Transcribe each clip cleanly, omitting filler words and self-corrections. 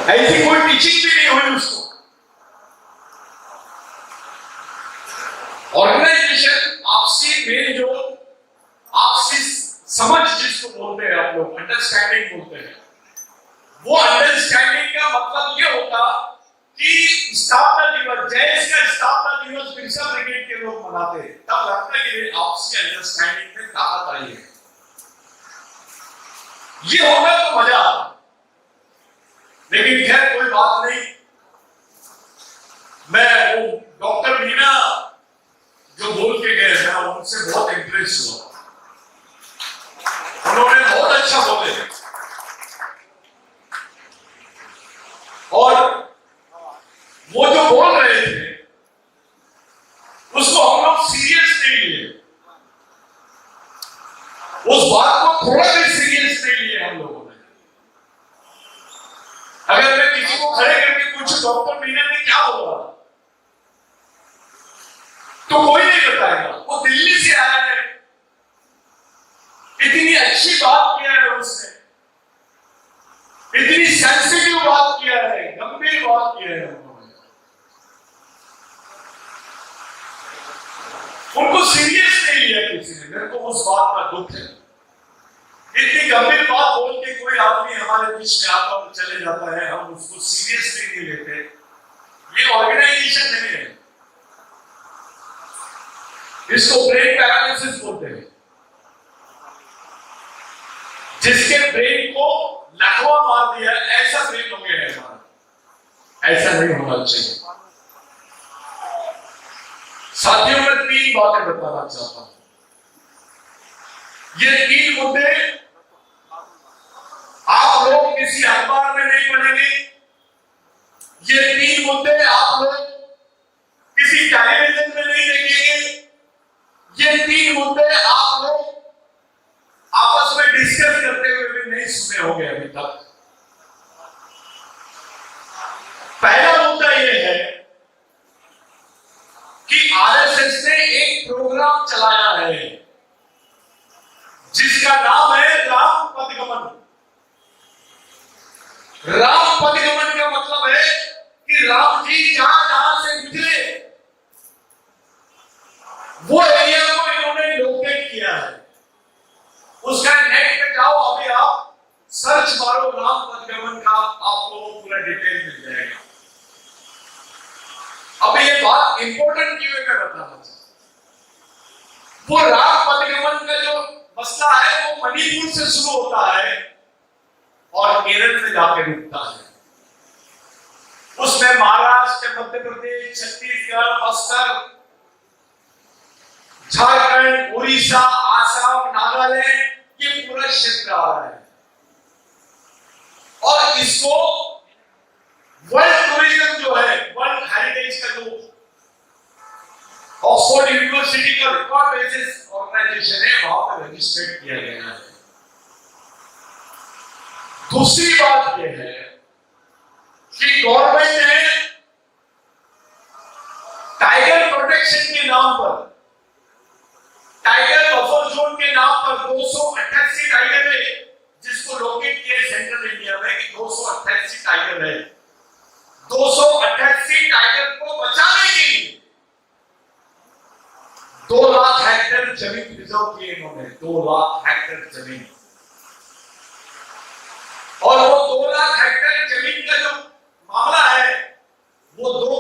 ऐसी कोई टीचिंग भी नहीं हुई उसको। ऑर्गेनाइजेशन आपसी मेल जो आपसी समझ जिसको बोलते हैं आप लोग अंडरस्टैंडिंग बोलते हैं, वो अंडरस्टैंडिंग का मतलब ये होता कि स्थापना दिवस, जैसे का स्थापना दिवस बिरसा ब्रिगेड के लोग मनाते हैं, तब लगता है कि आपसी अंडरस्टैंडिंग में ताकत आई है। ये होगा तो मजा आता, लेकिन खैर कोई बात नहीं। मैं वो डॉक्टर मीना जो बोल के गए थे ना, उनसे बहुत इंप्रेस हुआ। उन्होंने बहुत अच्छा बोले और वो जो बोल रहे थे उसको हम लोग सीरियस नहीं लिए, उस बात को थोड़ा भी सीरियस नहीं लिए हम लोगों ने। अगर मैं किसी को खड़े करके पूछूं डॉक्टर मीना ने क्या बोला, तो कोई नहीं बताएगा। वो दिल्ली से आया है, इतनी अच्छी बात किया है उसने, इतनी सेंसिटिव बात किया है, गंभीर बात किया है उन्होंने। उनको सीरियस नहीं लिया किसी ने। मेरे को उस बात का दुख है। इतनी गंभीर बात बोल के कोई आदमी हमारे बीच में आता और चले जाता है, हम उसको सीरियसली नहीं लेते। ये ऑर्गेनाइजेशन नहीं है, इसको ब्रेन पैरालिसिस बोलते हैं। जिसके ब्रेन को लकवा मार दिया, ऐसा ब्रेन हो गया है हमारा। ऐसा नहीं होना चाहिए। साथियों, मैं 3 बातें बताना चाहता हूं। ये 3 मुद्दे आप लोग किसी अखबार में नहीं पढ़ेंगे। ये 3 मुद्दे आप लोग किसी टेलीविजन में नहीं देखेंगे। ये 3 मुद्दे आप लोग आपस में डिस्कस करते हुए भी नहीं सुने होंगे अभी तक। पहला मुद्दा यह है कि आरएसएस ने एक प्रोग्राम चलाया है जिसका नाम है राम पदगमन। राम पदगमन का मतलब है कि राम जी जहां जहां से निकले वो एरिया को इन्होंने लोकेट किया है। उसका नेट पे जाओ, अभी आप सर्च मारो राम पदगमन का, आपको पूरा डिटेल मिल जाएगा। अब ये बात इंपॉर्टेंट क्यों है मैं बताना चाहता हूं। वो राम पदगमन का जो मसला है वो मणिपुर से शुरू होता है और केरल से जाकर रुकता है। उसमें महाराष्ट्र, मध्य प्रदेश, छत्तीसगढ़, बस्तर, झारखंड, उड़ीसा, आसाम, नागालैंड, ये पूरा क्षेत्र आ रहा है। और इसको वर्ल्ड टूरिज्म जो है, वर्ल्ड हेरिटेज का जो ऑक्सफोर्ड यूनिवर्सिटी का रिकॉर्ड बेसिस ऑर्गेनाइजेशन है, वहां पर रजिस्टर्ड किया गया है। दूसरी बात यह है कि गवर्नमेंट ने टाइगर प्रोटेक्शन के नाम पर, टाइगर बफर जोन के नाम पर 288 टाइगर है जिसको लोकेट किया सेंट्रल इंडिया में कि 288 टाइगर है। 288 टाइगर को बचाने के लिए 2 लाख हेक्टेयर जमीन रिजर्व किए इन्होंने। 2 लाख हेक्टेयर जमीन, और वो 2 लाख हेक्टेयर जमीन का जो मामला है वो 2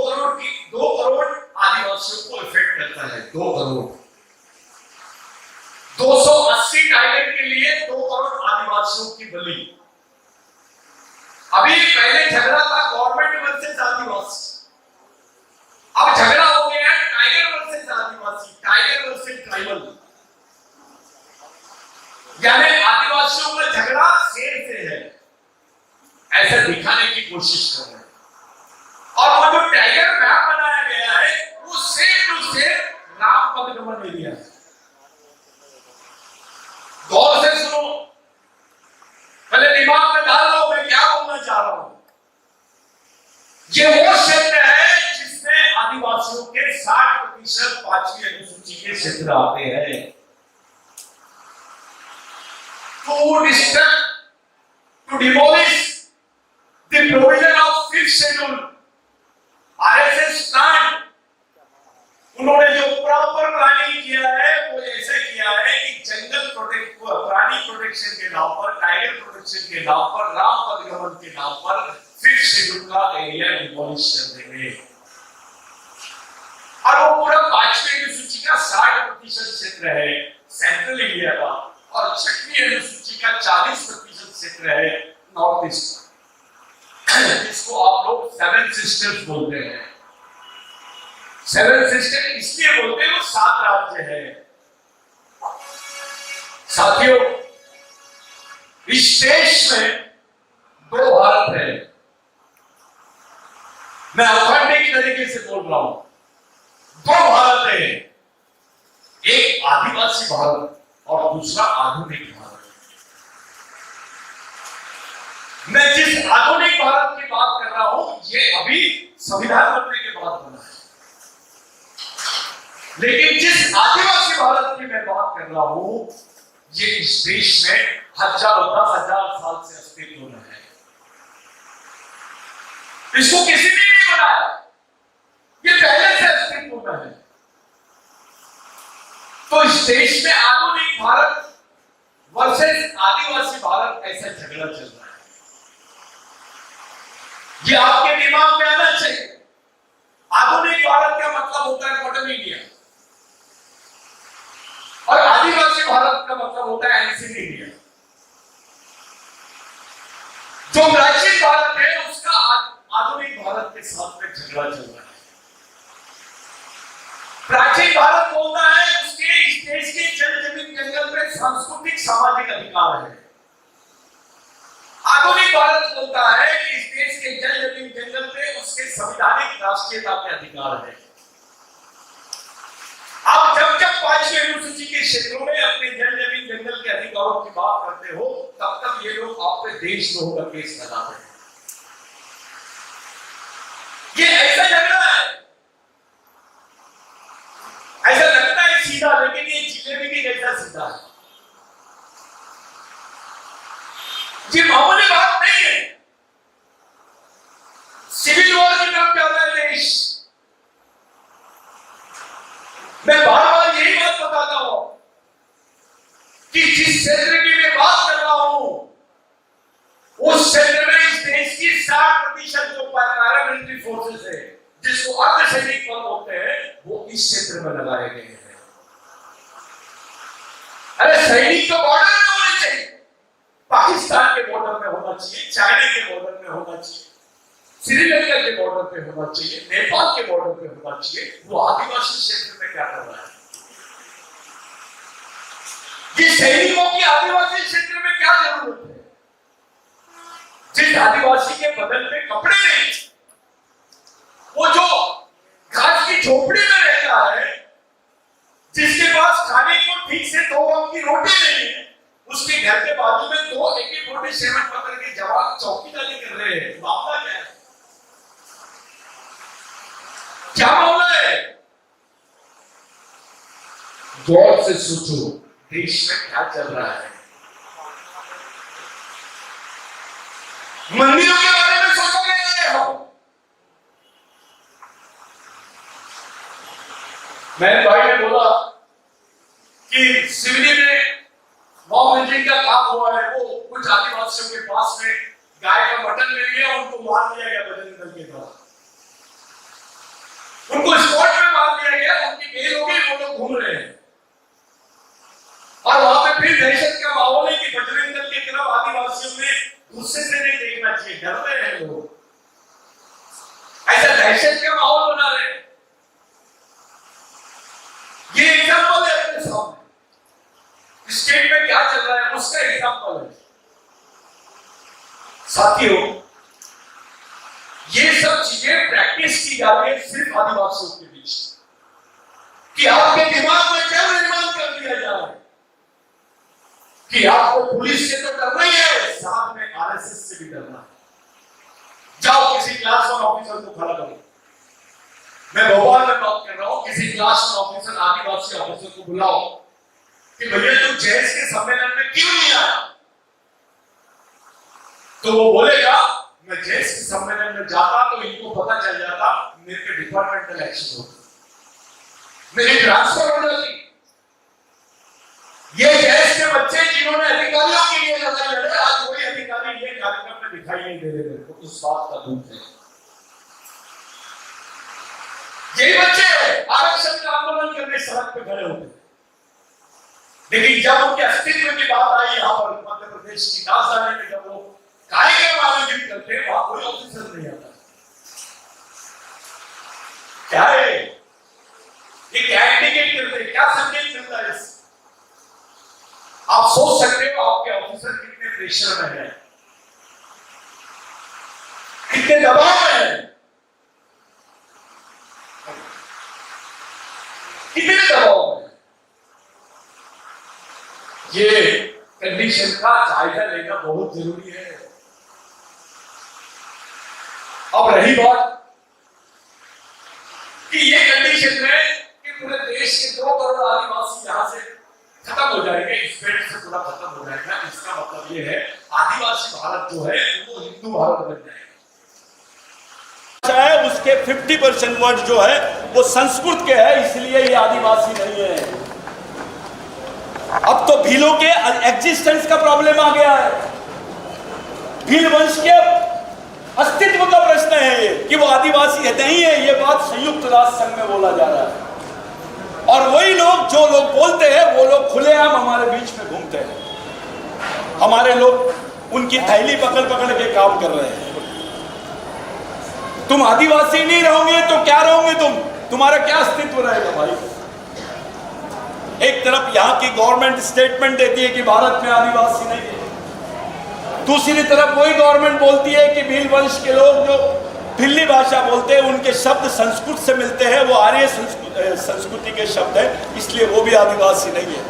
करोड़ आदिवासियों को इफेक्ट करता है। 2 करोड़, 280 टाइगर के लिए 2 करोड़ आदिवासियों की बलि। अभी पहले झगड़ा था गवर्नमेंट वर्सेस आदिवासी, अब झगड़ा हो गया है टाइगर वर्सेस आदिवासी, टाइगर वर्सेस ट्राइबल। यानी आदिवासियों का झगड़ा शेर से है, ऐसा दिखाने की कोशिश कर रहे हैं। और वो जो टाइगर मैप बनाया गया है वो सेम टू सेम राम पदगमन एरिया है। गौर से सुनो, पहले दिमाग में डाल लो मैं क्या बोलना चाह रहा हूं। ये वो क्षेत्र है जिसमें आदिवासियों के 60% 5वीं अनुसूची के क्षेत्र आते हैं। To disturb, to demolish the provision पदगमन के नाम पर फिफ्थ शेड्यूल का एरिया डिमोलिश कर देंगे और वो पूरा 5वीं अनुसूची का 60% क्षेत्र है सेंट्रल इंडिया का और 6वीं अनुसूची का 40% क्षेत्र है नॉर्थ ईस्ट का, जिसको आप लोग सेवन सिस्टर्स बोलते हैं। सेवन सिस्टर इसलिए बोलते हैं वो 7 राज्य है। साथियों, इस देश में 2 भारत है। मैं ऑथेंटिक तरीके से बोल रहा हूं, 2 भारत है, एक आदिवासी भारत और दूसरा आधुनिक भारत। मैं जिस आधुनिक भारत की बात कर रहा हूं ये अभी संविधान बनने के बाद बना है, लेकिन जिस आदिवासी भारत की मैं बात कर रहा हूं ये इस देश में हजारों 10,000 साल से अस्तित्व में है। इसको किसी ने नहीं बनाया, ये पहले से अस्तित्व में है। तो इस देश में आधुनिक भारत वर्सेस आदिवासी भारत ऐसा झगड़ा चल रहा है। ये आपके दिमाग में आना चाहिए। आधुनिक भारत का मतलब होता है मॉडर्न इंडिया और आदिवासी भारत का मतलब होता है एंशिएंट इंडिया। जो प्राचीन भारत है उसका आधुनिक भारत के साथ में झगड़ा चल रहा है। प्राचीन भारत बोलता है उसके इस देश के जल जमीन जंगल में सांस्कृतिक सामाजिक अधिकार है। आधुनिक भारत बोलता है कि इस देश के जल जमीन जंगल में उसके संवैधानिक राष्ट्रीयता के अधिकार है। आप जब 5वीं अनुसूची के क्षेत्रों में अपने जल जमीन जंगल के अधिकारों की बात करते हो तब तक ये लोग आप पे देशद्रोह का केस लगाते हैं। ये ऐसा झगड़ा है, ऐसा लगता है सीधा, लेकिन ये जिलेबी की जैसा सीधा है। ये मामूली बात नहीं है। सिविल वॉर की तरफ जा रहा है देश। मैं बार बार यही बात बताता हूं कि जिस क्षेत्र की मैं बात कर रहा हूं उस क्षेत्र में इस देश की 60% जो पैरामिलिट्री फोर्सेस है, जिसको अर्धसैनिक बल बोलते हैं, वो इस क्षेत्र में लगाए गए हैं। अरे सैनिक तो बॉर्डर में होने चाहिए, पाकिस्तान के बॉर्डर में होना चाहिए, चाइना के बॉर्डर में होना चाहिए, श्रीलंका के बॉर्डर पे होना चाहिए, नेपाल के बॉर्डर पे होना चाहिए। वो आदिवासी क्षेत्र में क्या कर रहा है? ये सैनिकों की आदिवासी क्षेत्र में क्या जरूरत है? जिस आदिवासी के बदन में कपड़े नहीं, वो जो घास की झोपड़ी में रहता है, जिसके पास खाने को ठीक से 2 वक्त की रोटी नहीं है, उसके घर के बाजू में 2 AK-47 पकड़ के जवान चौकीदारी कर रहे हैं। मामला क्या है? क्या मामला है? गौर से सोचो देश में क्या चल रहा है। मंदिरों के बारे में सोचोगे हो? मैंने भाई ने बोला कि सिवनी में मॉब लिंचिंग का काम हुआ है। वो कुछ आदिवासियों के पास में गाय का मटन मिल गया, उनको मार दिया गया बजरंग दल के द्वारा। उनको स्पॉट में मार दिया गया, उनकी बेल हो गई, वो लोग घूम रहे हैं और वहां पे फिर दहशत का माहौल है कि बजरंग दल की तरफ आदिवासियों में गुस्से से नहीं देखना चाहिए, डर रहे हैं लोग, ऐसा दहशत का माहौल बना रहे हैं। ये एग्जाम्पल है अपने सामने, स्टेट में क्या चल रहा है उसका एग्जाम्पल है। साथियों, ये सब चीजें प्रैक्टिस की जा रही है सिर्फ आदिवासियों के बीच, कि आपके दिमाग में क्या निर्माण कर दिया जा रहा है कि आपको पुलिस से तो डरना ही है, साथ में आरएसएस से भी डरना है। जाओ किसी क्लास 1 ऑफिसर को खड़ा करो, मैं भोपाल में बात कर रहा हूं, किसी क्लास 1 ऑफिसर आदिवासी ऑफिसर को बुलाओ कि भैया तू जैस के सम्मेलन में क्यों नहीं आया, तो वो बोलेगा मैं जैस के सम्मेलन में जाता तो इनको पता चल जाता, मेरे पे डिपार्टमेंटल एक्शन होता, मेरी ट्रांसफर हो जाती। ये जैस के बच्चे जिन्होंने अधिकारियों के लिए लड़ाई लड़े, आज वही अधिकारी ये कार्यक्रम में में दिखाई नहीं दे रहे मेरे को, उस बात का दुख है। यही बच्चे आरक्षण का आंदोलन करने सड़क पे खड़े होते, लेकिन जब उनके अस्तित्व की बात आई यहाँ पर मध्य प्रदेश की राजधानी में, जब वो कार्यक्रम आयोजित करते हैं वहां कोई ऑफिसर नहीं आता। क्या है ये, क्या इंडिकेट करते हैं, क्या संकेत मिलता है इससे? आप सोच सकते हो आपके ऑफिसर कितने प्रेशर में है, कितने दबाव में है, कितने दबाव में। ये कंडीशन का जायजा लेना बहुत जरूरी है। अब रही बात कि ये कंडीशन में कि पूरे देश के 2 करोड़ आदिवासी यहां से खत्म हो जाएंगे, इस बेल्ट से पूरा खत्म हो जाएगा, इसका मतलब ये है आदिवासी भारत जो है वो हिंदू भारत बन जाएगा। चाहे उसके 50% वर्ड जो है वो संस्कृत के है, इसलिए ये आदिवासी नहीं है। अब तो भीलों के एग्जिस्टेंस का प्रॉब्लम आ गया है, भील वंश के अस्तित्व का प्रश्न है ये कि वो आदिवासी है नहीं है। ये बात संयुक्त राष्ट्र संघ में बोला जा रहा है, और वही लोग जो लोग बोलते हैं वो लोग खुलेआम हमारे बीच में घूमते हैं। हमारे लोग उनकी थैली पकड़ पकड़ के काम कर रहे हैं। तुम आदिवासी नहीं रहोगे तो क्या रहोगे तुम्हारा क्या अस्तित्व रहेगा भाई? एक तरफ यहां की गवर्नमेंट स्टेटमेंट देती है कि भारत में आदिवासी नहीं है, दूसरी तरफ वही गवर्नमेंट बोलती है कि भील वंश के लोग जो भिल्ली भाषा बोलते हैं उनके शब्द संस्कृत से मिलते हैं, वो आर्य संस्कृति के शब्द है, इसलिए वो भी आदिवासी नहीं है।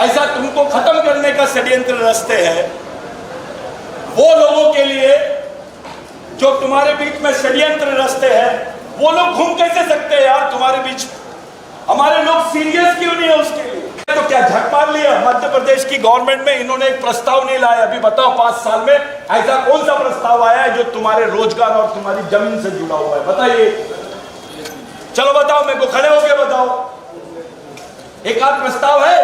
ऐसा तुमको खत्म करने का षड्यंत्र रचते हैं। वो लोगों के लिए जो तुम्हारे बीच में षड्यंत्र रचते हैं, वो लोग घूम कैसे सकते हैं यार तुम्हारे बीच? हमारे लोग सीरियस क्यों नहीं है उसके लिए? तो क्या झक मार लिया? मध्य प्रदेश की गवर्नमेंट में इन्होंने एक प्रस्ताव नहीं लाया। अभी बताओ 5 साल में ऐसा कौन सा प्रस्ताव आया है जो तुम्हारे रोजगार और तुम्हारी जमीन से जुड़ा हुआ है? बताइए, चलो बताओ, मेरे को खड़े होके बताओ। एक आध प्रस्ताव है?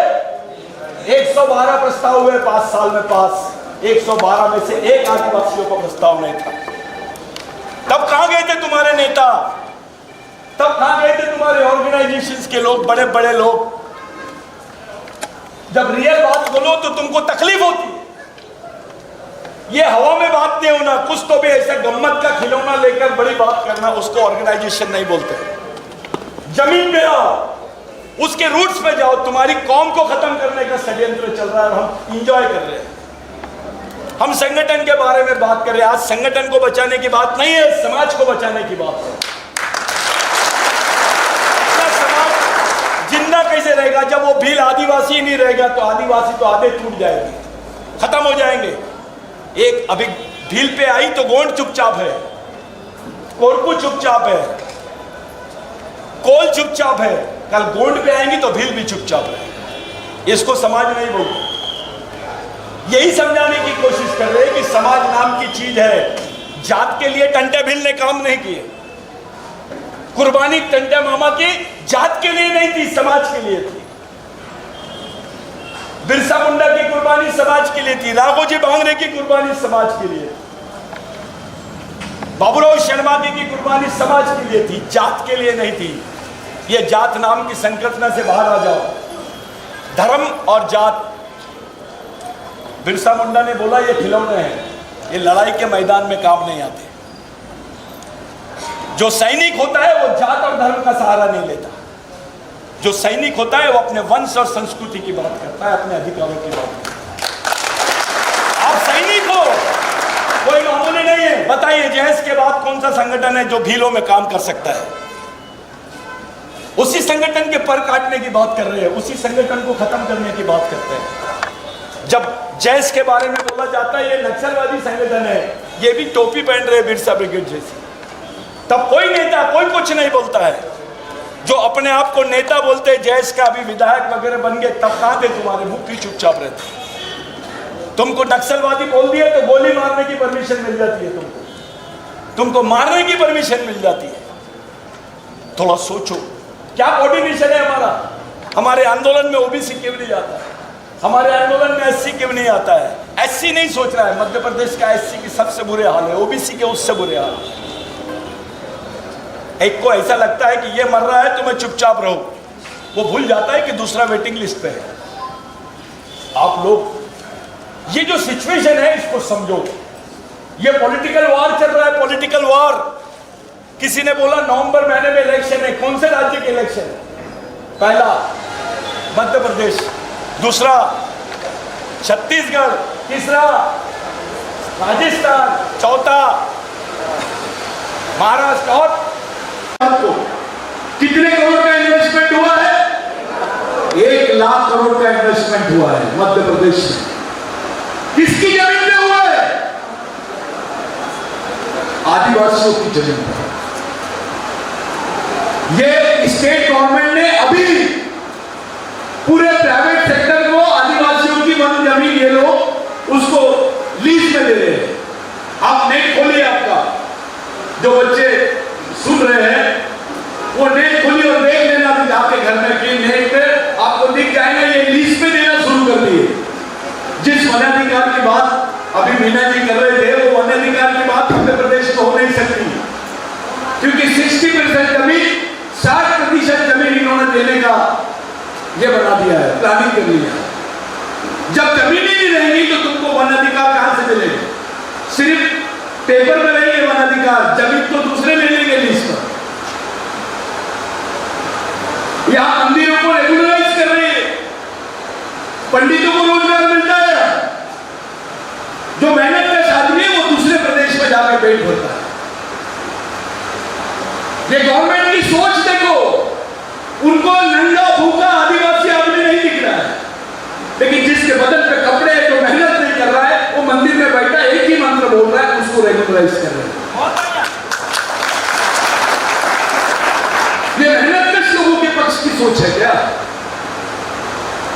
112 प्रस्ताव हुए 5 साल में पास, 112 में से एक आदिवासियों का प्रस्ताव नहीं था। तब कहां गए थे तुम्हारे नेता? तब कहां गए थे तुम्हारे ऑर्गेनाइजेशंस के लोग, बड़े बड़े लोग? जब रियल बात बोलो तो तुमको तकलीफ होती है। ये हवा में बात नहीं होना, कुछ तो भी ऐसा गम्मत का खिलौना लेकर बड़ी बात करना, उसको ऑर्गेनाइजेशन नहीं बोलते। जमीन पे आओ, उसके रूट्स पे जाओ। तुम्हारी कौम को खत्म करने का षड्यंत्र चल रहा है और हम इंजॉय कर रहे हैं। हम संगठन के बारे में बात कर रहे हैं। आज संगठन को बचाने की बात नहीं है, समाज को बचाने की बात है। जिंदा कैसे रहेगा? जब वो भील आदिवासी नहीं रहेगा तो आदिवासी तो आधे टूट जाएंगे, खत्म हो जाएंगे। एक अभी भील पे आई तो गोंड चुपचाप है, कोरकू चुपचाप है, कोल चुपचाप है, कल गोंड पे आएंगी तो भील भी चुपचाप है। इसको समाज नहीं बोलते। यही समझाने की कोशिश कर रहे हैं कि समाज नाम की चीज है। जात के लिए टंटे भील ने काम नहीं किए। कुर्बानी टंटे मामा की जात के लिए नहीं थी, समाज के लिए थी। बिरसा मुंडा की कुर्बानी समाज के लिए थी। राघोजी भांगरे की कुर्बानी समाज के लिए, बाबूराव शर्मा की कुर्बानी समाज के लिए थी, जात के लिए नहीं थी। ये जात नाम की संकल्पना से बाहर आ जाओ। धर्म और जात, बिरसा मुंडा ने बोला ये खिलौने हैं, ये लड़ाई के मैदान में काम नहीं आते। जो सैनिक होता है वो जात और धर्म का सहारा नहीं लेता। जो सैनिक होता है वो अपने वंश और संस्कृति की बात करता है, अपने अधिकारों की बात करता है। आप सैनिक हो, कोई मामूली नहीं है। बताइए जेएस के बाद कौन सा संगठन है जो भीलों में काम कर सकता है? उसी संगठन के पर काटने की बात कर रहे हैं, उसी संगठन को खत्म करने की बात करते हैं। जब जेएस के बारे में बोला जाता है ये नक्सलवादी संगठन है, ये भी टोपी पहन रहे बिरसा ब्रिगेड जैसी, तब कोई नेता कोई कुछ नहीं बोलता है। जो अपने आप को नेता बोलते हैं, जेएस का अभी विधायक वगैरह बन गए, तब कहां थे तुम्हारे? मुख भी चुपचाप रहते। तुमको नक्सलवादी बोल दिया तो गोली मारने की परमिशन मिल जाती है, तुमको मारने की परमिशन मिल जाती है। थोड़ा सोचो क्या कोऑर्डिनेशन है हमारा। हमारे आंदोलन में ओबीसी क्यों नहीं जाता है? हमारे आंदोलन में एससी क्यों नहीं आता है? एससी नहीं सोच रहा है मध्य प्रदेश का एससी की सबसे बुरे हाल है, ओबीसी के उससे बुरे हाल। एक को ऐसा लगता है कि ये मर रहा है तो मैं चुपचाप रहूं, वो भूल जाता है कि दूसरा वेटिंग लिस्ट पे है। आप लोग ये जो सिचुएशन है इसको समझो, ये पॉलिटिकल वॉर चल रहा है, पॉलिटिकल वॉर। किसी ने बोला नवंबर महीने में इलेक्शन है, कौन से राज्य के इलेक्शन है? पहला मध्य प्रदेश, दूसरा छत्तीसगढ़, तीसरा राजस्थान, चौथा महाराष्ट्र। और कितने करोड़ का इन्वेस्टमेंट हुआ है? 1 लाख करोड़ का इन्वेस्टमेंट हुआ है मध्य प्रदेश में। किसकी जमीन पे हुआ है? आदिवासियों की जमीन पर। ये स्टेट गवर्नमेंट ने अभी पूरे प्राइवेट सेक्टर को आदिवासियों की वन जमीन ये लोग उसको लीज में दे रहे हैं। आप नेट खोलिए, आपका जो बच्चे सुन रहे हैं वो नेट खोलिए और देख लेना जाके घर में कि नेट पे आपको दिख जाएगा ये लीज पे देना शुरू कर दिए। जिस वनाधिकार की बात अभी मीना जी कर रहे थे वो वनाधिकार की बात मध्य प्रदेश में हो नहीं सकती, क्योंकि 60% जमीन 60% जमीन इन्होंने देने का ये बना दिया है, प्लानिंग कर लिया। जब जमीन ही नहीं रहेगी तो तुमको वन अधिकार कहां से मिलेगा? सिर्फ पेपर में रहेंगे वन अधिकार, जमीन तो दूसरे ले लेंगे लीज पर। यहां मंदिरों को रेगुलराइज कर रहे हैं, पंडितों को रोजगार मिलता है, जो मेहनत का आदमी है वो दूसरे प्रदेश में जाकर पेट भरता है। ये गवर्नमेंट की सोच देखो, उनको नंगा भूखा आदिवासी आदमी नहीं दिख रहा है, लेकिन जिसके बदन पे कपड़े हैं, जो मेहनत नहीं कर रहा है, वो मंदिर में बैठा एक ही मंत्र बोल रहा है, उसको रेगुलराइज कर रहे हैं। ये मेहनतकश लोगों के पक्ष की सोच है क्या?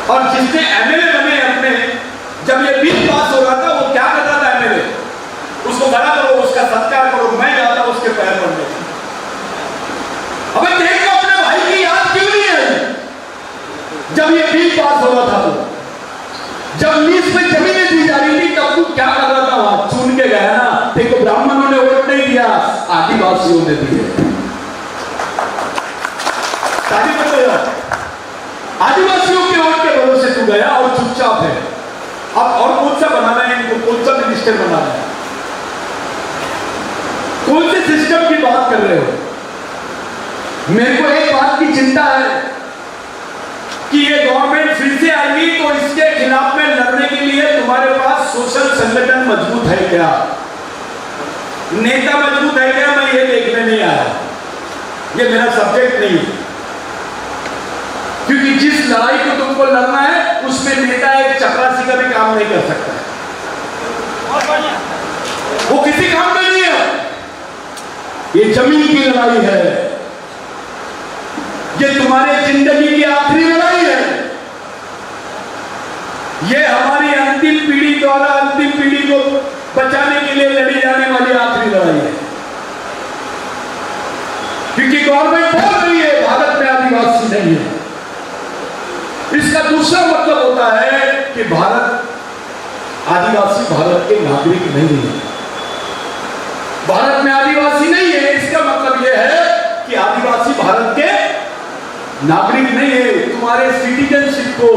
और जिसने एमएलए बने अपने, जब ये बिल पास हो रहा था वो क्या कर रहा था? एमएलए उसको खड़ा करो, उसका सत्कार करो, मैं जाता उसके पैर पड़ने। अबे देखो अपने भाई की याद क्यों नहीं आई जब ये बिल पास हो रहा था? तो जब लीज पे जमीनें दी जा रही थी तब तू क्या कर रहा था? वहां चुन के गया ना, देखो ब्राह्मणों ने वोट नहीं दिया, आदिवासियों ने दिए। आदिवासियों के वोट के भरोसे तू गया और चुपचाप है। अब और कौन सा बनाना है इनको? कौन सा मिनिस्टर बनाना है? कौन से सिस्टम की बात कर रहे हो? मेरे को एक बात की चिंता है कि ये गवर्नमेंट फिर से आएगी तो इसके खिलाफ में लड़ने के लिए तुम्हारे पास सोशल संगठन मजबूत है क्या? नेता मजबूत है क्या? मैं ये देखने नहीं आया, ये मेरा सब्जेक्ट नहीं है, क्योंकि जिस लड़ाई को तुमको लड़ना है उसमें नेता एक चपरासी का भी काम नहीं कर सकता है, वो किसी काम का नहीं है। ये जमीन की लड़ाई है, ये तुम्हारे जिंदगी की आखिरी लड़ाई है, ये हमारी अंतिम पीढ़ी द्वारा अंतिम पीढ़ी को बचाने के लिए लड़ी जाने वाली आखिरी लड़ाई है। क्योंकि गवर्नमेंट बोल रही है भारत में आदिवासी नहीं है, इसका दूसरा मतलब होता है कि आदिवासी भारत के नागरिक नहीं है। भारत में आदिवासी नहीं है, इसका मतलब यह है कि आदिवासी भारत के नागरिक नहीं है। तुम्हारे सिटीजनशिप को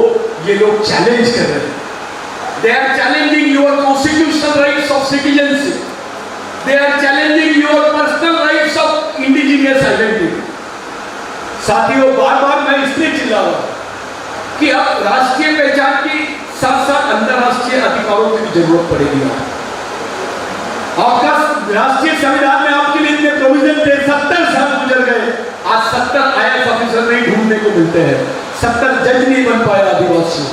ये लोग चैलेंज कर रहे हैं। They are challenging your constitutional rights of citizenship, they are challenging your personal rights of indigenous identity. साथियों, बार बार मैं इसलिए चिल्ला रहा हूं कि अब राष्ट्रीय पहचान की साथ साथ अंतरराष्ट्रीय अधिकारों की जरूरत पड़ेगी। आपका राष्ट्रीय संविधान में आपके लिए इतने प्रोविजन थे, 70 साल गुजर गए, आज 70 IAS ऑफिसर नहीं ढूंढने को मिलते हैं, 70 जज नहीं बन पाए आदिवासियों।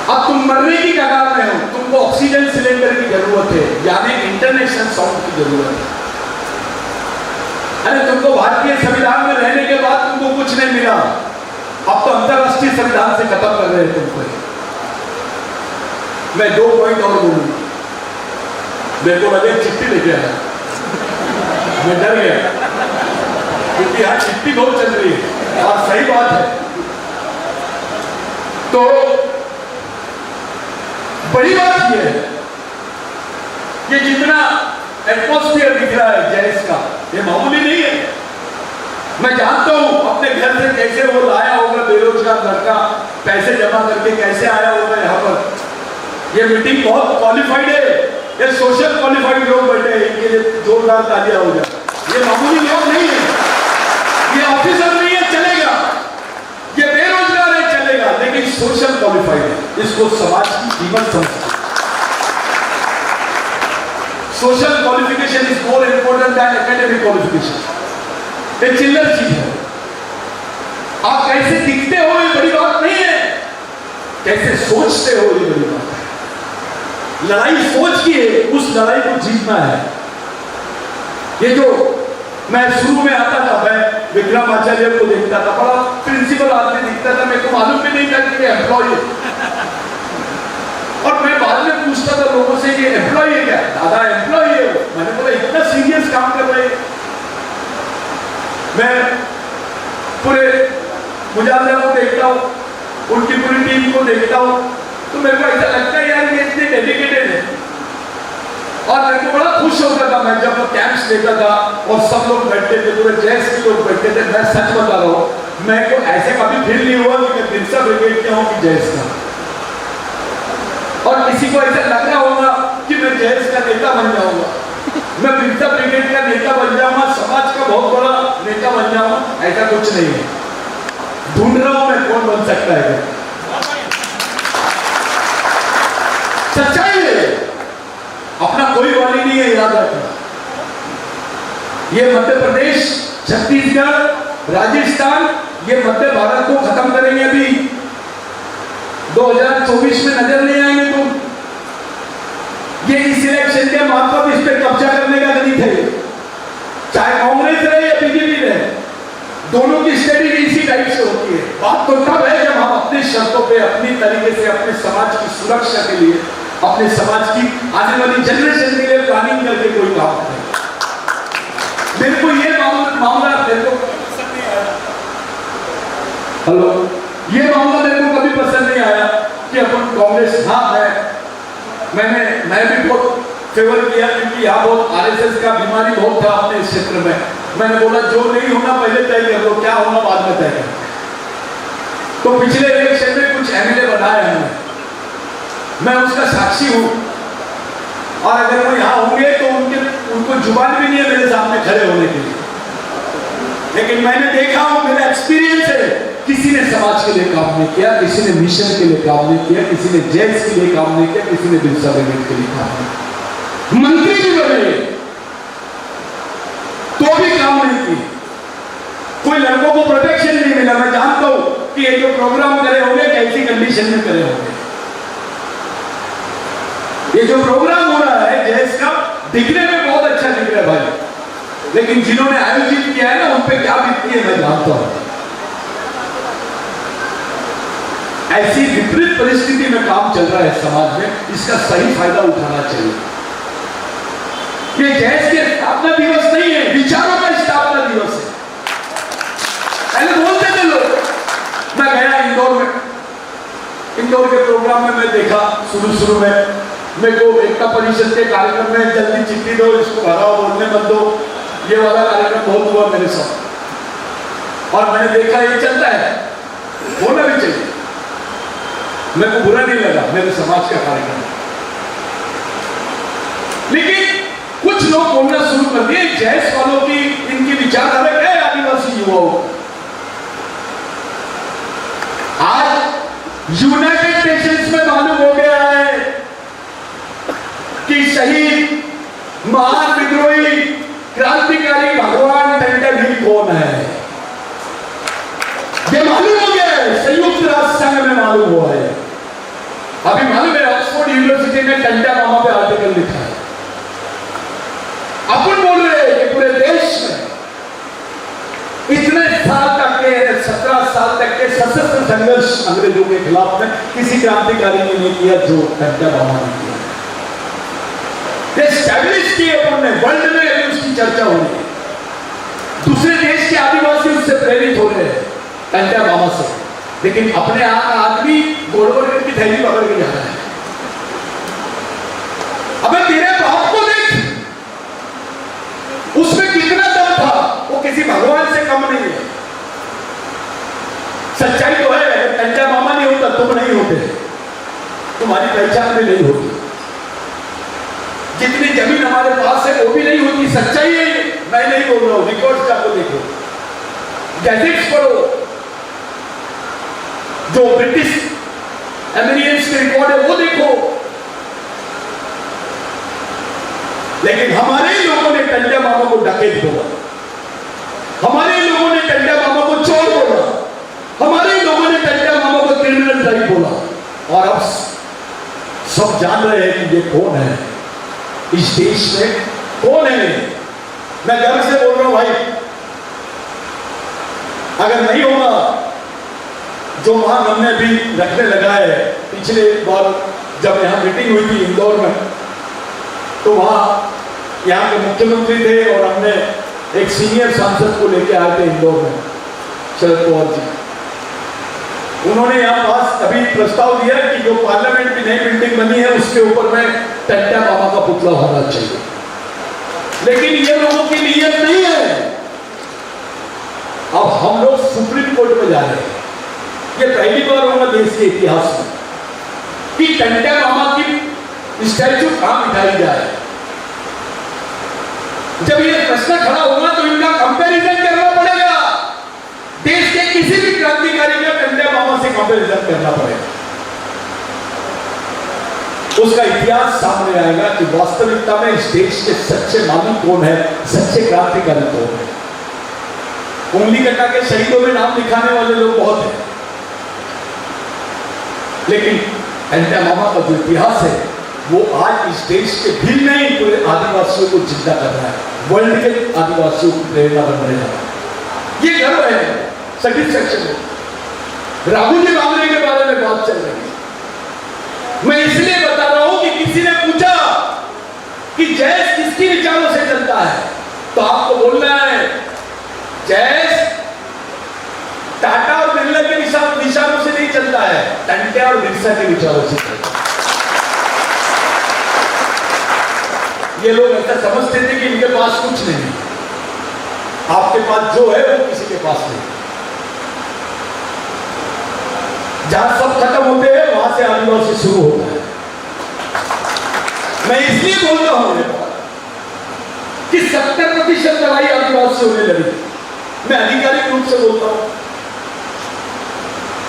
अब तुम मरने की कगार में हो, तुमको ऑक्सीजन सिलेंडर की जरूरत है, यानी इंटरनेशनल साउंड की जरूरत है। अरे तुमको भारतीय संविधान में रहने के बाद तुमको कुछ नहीं मिला, अब तो अंतरराष्ट्रीय संविधान से खत्म कर रहे हैं तुमको। मैं 2 पॉइंट और बोलूंगा, मेरे को लगे चिट्ठी लेके आया, मैं डर गया क्योंकि यहाँ चिट्ठी बहुत चल रही है और सही बात है। तो बड़ी बात यह है कि जितना एटमॉस्फेयर दिख रहा है जैस का, ये मामूली नहीं है। मैं जानता हूं अपने घर से कैसे वो लाया होगा बेरोजगार लड़का, पैसे जमा करके कैसे आया होगा यहाँ पर। ये मीटिंग बहुत क्वालिफाइड है, ये सोशल क्वालिफाइड लोग बैठे हैं, इनके लिए जोरदार तालियां हो जाए। ये मामूली लोग नहीं है, ये ऑफिसर नहीं है, चलेगा। ये बेरोजगार है, चलेगा, लेकिन सोशल क्वालिफाइड है। इसको समाज की कीमत समझते। Social qualification is more important than academic qualification. ये चिल्लर चीज है। आप कैसे दिखते हो ये बड़ी बात नहीं है, कैसे सोचते हो ये बड़ी बात है। लड़ाई सोच की है, उस लड़ाई को जीतना है। ये जो मैं शुरू में आता था, मैं विक्रम आचार्य को देखता था, बड़ा प्रिंसिपल आदमी दिखता था, मेरे को मालूम भी नहीं था कि एम्प्लॉय है। और मैं बाद में पूछता था लोगों से कि एम्प्लॉय है क्या? दादा एम्प्लॉय है। मैंने बोला इतना सीरियस काम कर रहे हैं। मैं पूरे मुजाहिदों को देखता हूँ, उनकी पूरी टीम को देखता हूँ, तो मेरे को ऐसा लगता है यार ये इतने डेडिकेटेड है। और मेरे को बड़ा खुश होता था मैं जब कैंप्स लेता था और सब लोग बैठते थे, पूरे जैस के लोग बैठते थे। मैं सच बता रहा हूँ, मेरे को ऐसे कभी फील नहीं हुआ कि मैं बिरसा ब्रिगेड का हूँ कि जैस का। और किसी को ऐसा लग रहा होगा कि मैं जैस का नेता बन जाऊंगा, मैं बिरसा ब्रिगेड का नेता बन जाऊंगा, समाज का बहुत बड़ा नेता बन जाऊंगा, ऐसा कुछ नहीं है। ढूंढ रहा हूं मैं कौन बन सकता है। सच्चाई है, अपना कोई वाली नहीं है, याद रखना। ये मध्य प्रदेश, छत्तीसगढ़, राजस्थान, ये मध्य भारत को खत्म करेंगे। अभी 2024 में नजर नहीं आएंगे तुम। ये इस इलेक्शन के माध्यम इस पे कब्जा करने का गणित है। चाहे कांग्रेस रहे या बीजेपी रहे, दोनों की स्ट्रेटेजी इसी टाइप से होती है। बात तो तब है जब हम अपनी शर्तों पे, अपनी तरीके से, अपने समाज की सुरक्षा के लिए, अपने समाज की आने वाली जनरेशन के लिए प्लानिंग करके कोई काम करें। मेरे को ये मामला मेरे को पसंद नहीं आया। हेलो, ये मामला मेरे को कभी पसंद नहीं आया कि अपन कांग्रेस, हाँ मैं भी बहुत फेवर किया, क्योंकि यहाँ बहुत आरएसएस का बीमारी बहुत था अपने इस क्षेत्र में। मैंने बोला जो नहीं होना पहले तय कर लो, क्या होना बाद में तय कर। तो पिछले इलेक्शन में कुछ एमएलए बनाए हमने, मैं उसका साक्षी हूं। और अगर वो यहाँ होंगे तो उनको जुबान भी नहीं है मेरे सामने खड़े होने के लिए। लेकिन मैंने देखा हूं, मेरा एक्सपीरियंस है, किसी ने समाज के लिए काम नहीं किया, किसी ने मिशन के लिए काम नहीं किया, किसी ने जेल्स के लिए काम नहीं किया, किसी ने बिरसा ब्रिगेड के लिए काम नहीं किया। मंत्री भी बने तो भी काम नहीं किए। कोई लड़कों को प्रोटेक्शन नहीं मिला। मैं जानता हूं कि ये जो प्रोग्राम करे होंगे कैसी कंडीशन में करे होंगे। ये जो प्रोग्राम हो रहा है जैस का, दिखने में बहुत अच्छा दिख रहा है भाई, लेकिन जिन्होंने आयोजित किया है ना, उन पे क्या बीतती है मैं जानता हूं। ऐसी विपरीत परिस्थिति में काम चल रहा है समाज में, इसका सही फायदा उठाना चाहिए। ये जैस के स्थापना दिवस नहीं है, विचारों का स्थापना दिवस है। पहले बोलते थे लोग। मैं गया इंदौर के प्रोग्राम में मैं देखा, शुरू में मेरे को एकता परिषद के कार्यक्रम में जल्दी चिट्ठी दो, इसको भराओ, बोलने मत दो, ये वाला कार्यक्रम बहुत हुआ मेरे साथ। और मैंने देखा ये चलता है, होना भी चाहिए, मेरे को बुरा नहीं लगा, मेरे समाज का कार्यक्रम। लेकिन कुछ लोग बोलना शुरू कर दिए जैस वालों की, इनकी विचारधारा क्या है आदिवासी युवाओं। आज यूनाइटेड नेशंस में मालूम हो गया है कि शहीद, महान विद्रोही, क्रांतिकारी भगवान टंडन ही कौन है। ये मालूम हो गया है, संयुक्त राष्ट्र संघ में मालूम हुआ है। अभी मालूम है ऑक्सफोर्ड यूनिवर्सिटी ने टंडा मामा पे आर्टिकल लिखा है। अपन बोल रहे हैं कि पूरे देश में इतने साल तक के, 17 साल तक के सशस्त्र संघर्ष अंग्रेजों के खिलाफ में किसी क्रांतिकारी ने नहीं किया जो टंडा मामा ने किया। एस्टैब्लिश किए अपन ने, वर्ल्ड में अभी उसकी चर्चा हो रही है। दूसरे देश के आदिवासी उससे प्रेरित हो रहे हैं टंडा मामा से, लेकिन अपने यहाँ का आदमी गोलवर्गन की थैली पकड़ के जा रहा है। अबे तेरे बाप को देख, उसमें कितना दम था, वो किसी भगवान से कम नहीं है। सच्चाई तो है, अगर कंचा मामा नहीं होता तुम नहीं होते, तुम्हारी पहचान भी नहीं होती, जितनी जमीन हमारे पास है वो भी नहीं होती। सच्चाई है, मैं नहीं बोल रहा हूं, रिकॉर्ड जाकर देखो, गैजेट्स पढ़ो, जो ब्रिटिश एमिरियंस के रिकॉर्ड है वो देखो। लेकिन हमारे लोगों ने टंडा मामा को डकैत बोला, हमारे लोगों ने टंडा मामा को चोर बोला, हमारे लोगों ने टंडा मामा को क्रिमिनल टाइप बोला। और अब सब जान रहे हैं कि ये कौन है, इस देश में कौन है। मैं गर्व से बोल रहा हूं भाई, अगर नहीं होगा जो वहां हमने भी रखने लगा है, पिछले बार जब यहां मीटिंग हुई थी इंदौर में, तो वहां यहाँ के मुख्यमंत्री थे और हमने एक सीनियर सांसद को लेके आए थे इंदौर में, शरद पवार जी। उन्होंने यहाँ पास अभी प्रस्ताव दिया कि जो पार्लियामेंट की नई बिल्डिंग बनी है उसके ऊपर में टंडा मामा का पुतला होना चाहिए। लेकिन ये लोगों की नीयत नहीं है। अब हम लोग सुप्रीम कोर्ट में जा रहे हैं, ये पहली बार होगा देश के इतिहास में कि टंडा मामा की स्टैच्यू कहां बिठाई जाए। जब ये प्रश्न खड़ा होगा तो इनका कंपैरिजन करना पड़ेगा, देश के किसी भी क्रांतिकारी का टंडा मामा से कंपैरिजन करना पड़ेगा। उसका इतिहास सामने आएगा कि वास्तविकता में इस देश के सच्चे मालिक कौन है, सच्चे क्रांतिकारी कौन है। उंगली कटा के शहीदों में नाम लिखाने वाले लोग बहुत हैं, लेकिन टंडा मामा का जो इतिहास है वो आज इस देश के भी नहीं पूरे आदिवासियों को जिंदा कर रहा है, वर्ल्ड के आदिवासियों की प्रेरणा बन रहा है। ये गर्व है सेटिस्फैक्शन में। राहुल जी मामले के बारे में बात चल रही है, मैं इसलिए बता रहा हूं कि किसी ने पूछा कि जैस किसकी विचारों से चलता है, तो आपको बोलना है जैस टाटा और बिरला के विचारों से नहीं चलता है, टंडा और बिरसा के विचारों से चलता है। ये लोग ऐसा समझते थे कि इनके पास कुछ नहीं, आपके पास जो है वो किसी के पास नहीं। जहां सब खत्म होते हैं वहां से आदिवासी शुरू होता है। मैं इसलिए बोलता हूं कि 70% लड़ाई आदिवासियों ने लड़ी। मैं आधिकारिक रूप से बोलता हूं,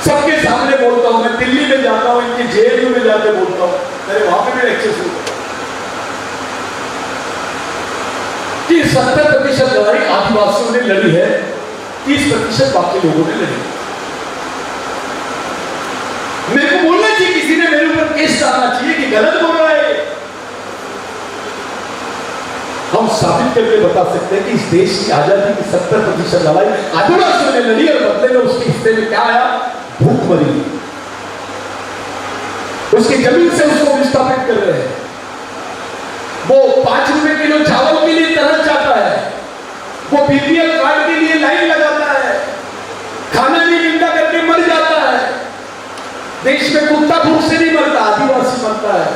सबके सामने बोलता हूं, मैं दिल्ली में जाता हूं, इनकी जेल में जाकर बोलता हूं, मेरे वहां पे भी लेक्चर शुरू कि 70% लड़ाई आदिवासियों ने लड़ी है, 30% बाकी लोगों ने लड़ी। मेरे को बोलना चाहिए, किसी ने मेरे ऊपर केस डालना चाहिए कि गलत बोल रहा है। हम साबित करके बता सकते हैं कि इस देश की आजादी की 70% लड़ाई आदिवासियों ने लड़ी और बदले में उसके हिस्से में क्या आया, भूखमरी। उसकी जमीन से उसको विस्थापित कर रहे हैं। वो 5 रुपए किलो चावल के लिए तरस जाता है, वो बीपीएल कार्ड के लिए लाइन लगाता है, खाना नहीं मिलता करके मर जाता है। देश में कुत्ता भूख से नहीं मरता, आदिवासी मरता है।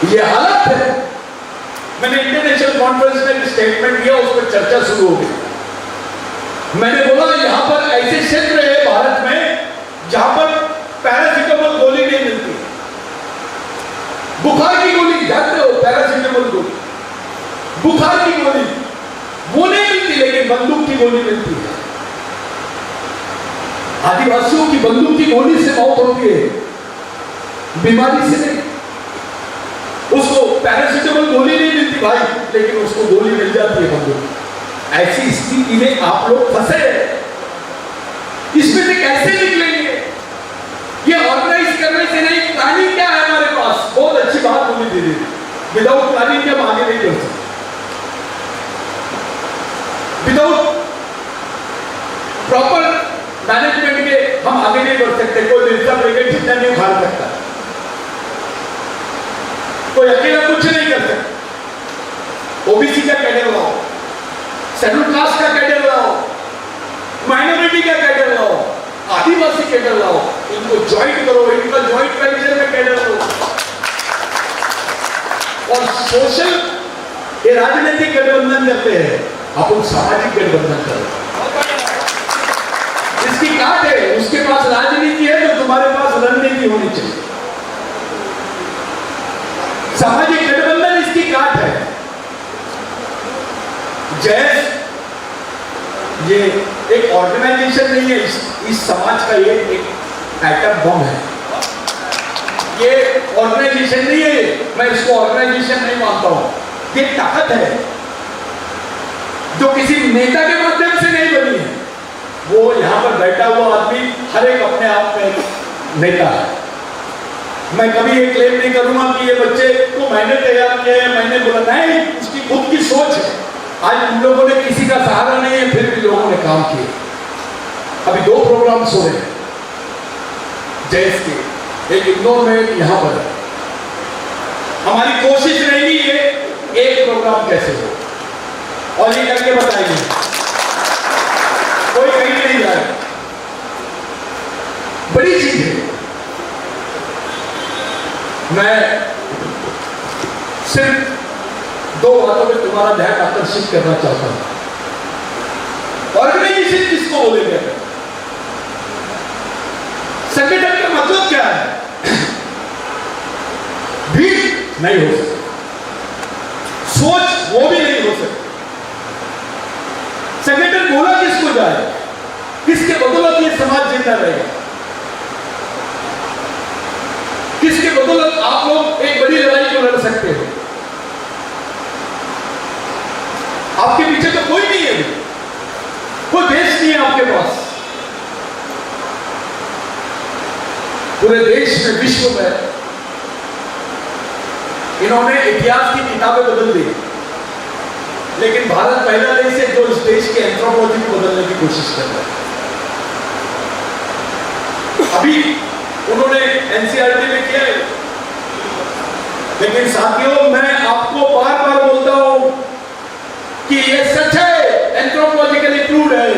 ये हालत है। मैंने इंटरनेशनल कॉन्फ्रेंस में एक स्टेटमेंट दिया, उस पर चर्चा शुरू हो गई। मैंने बोला यहां पर ऐसे क्षेत्र है भारत में जहां पर पैरासिटामोल गोली नहीं मिलती, बुखार की गोली, जानते हो पैरासिटामोल गोली, बुखार की गोली वो नहीं मिलती, लेकिन बंदूक की गोली मिलती है। आदिवासियों की बंदूक की गोली से मौत होती है, बीमारी से नहीं। उसको पैरासिटामोल गोली नहीं मिलती भाई, लेकिन उसको गोली मिल जाती है बंदूक। ऐसी स्थिति में आप लोग फंसे, इसमें से कैसे निकलेंगे? ये ऑर्गेनाइज करने से नहीं, प्लानिंग क्या है हमारे पास? बहुत अच्छी बात बोली दीदी, विदाउट प्लानिंग के हम आगे नहीं बढ़ सकते। विदाउट प्रॉपर मैनेजमेंट के हम आगे नहीं बढ़ सकते। कोई बिरसा ब्रिगेड जितना नहीं उखाड़ सकता, कोई अकेला कुछ नहीं कर सकता। ओबीसी का कैडर लाओ, शेड्यूल कास्ट का कैडर लाओ, माइनॉरिटी का कैडर लाओ, आदिवासी कैडर लाओ, इनको ज्वाइंट करो, इनका ज्वाइंट वेंचर में कैडर लो। और सोशल ये राजनीतिक गठबंधन करते हैं, अपन सामाजिक गठबंधन करो। इसकी काट है, उसके पास राजनीति है तो तुम्हारे पास रणनीति होनी चाहिए। सामाजिक गठबंधन इसकी काट है। जैस ये एक ऑर्गेनाइजेशन नहीं है, इस समाज का ये एक एटम बम है। ये ऑर्गेनाइजेशन नहीं है, मैं इसको ऑर्गेनाइजेशन नहीं मानता हूं। ये ताकत है जो किसी नेता के माध्यम से नहीं बनी है। वो यहां पर बैठा हुआ आदमी हर एक अपने आप में नेता है। मैं कभी ये क्लेम नहीं करूंगा कि ये बच्चे को मैंने तैयार किया है, मैंने बोला नहीं, उसकी खुद की सोच है। आज उन लोगों ने किसी का सहारा नहीं है, फिर भी लोगों ने काम किए। अभी 2 प्रोग्राम्स हो रहे हैं जैस के, एक इंदौर में, एक यहां पर। हमारी कोशिश रहेगी ये एक प्रोग्राम कैसे हो और ये करके बताएंगे, कोई कहीं नहीं जाए। बड़ी चीज है। मैं सिर्फ 2 बातों में तुम्हारा ध्यान आकर्षित करना चाहता हूं। ऑर्गेनाइजेशन किसको बोलेंगे? संगठन का मतलब क्या है? भीड़ नहीं हो सकती, सोच वो भी नहीं हो सकती। संगठन बोला किसको जाए, किसके बदौलत ये समाज जिंदा रहेगा, किसके बदौलत आप लोग एक बड़ी लड़ाई को लड़ सकते हो। आपके पीछे तो कोई नहीं है, कोई देश नहीं है आपके पास। पूरे देश में, विश्व में इन्होंने इतिहास की किताबें बदल दी, लेकिन भारत पहला देश है जो इस देश के एंथ्रोपोलॉजी को बदलने की कोशिश कर रहा है। अभी उन्होंने एनसीईआरटी में किया है, लेकिन साथियों मैं आपको बार बार बोलता हूं कि यह सच है, एंथ्रोपोलॉजिकली प्रूव्ड है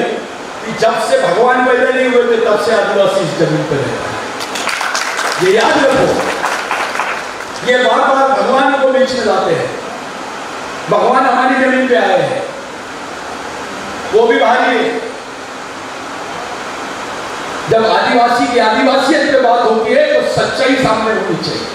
कि जब से भगवान पैदा नहीं हुए थे तब से आदिवासी इस जमीन पर रहता है। ये याद रखो। ये बार बार भगवान को बीच में लाते हैं। भगवान हमारी जमीन पे आए हैं, वो भी बाहरी है। जब आदिवासी की आदिवासियत पे बात होती है तो सच्चाई सामने होनी चाहिए।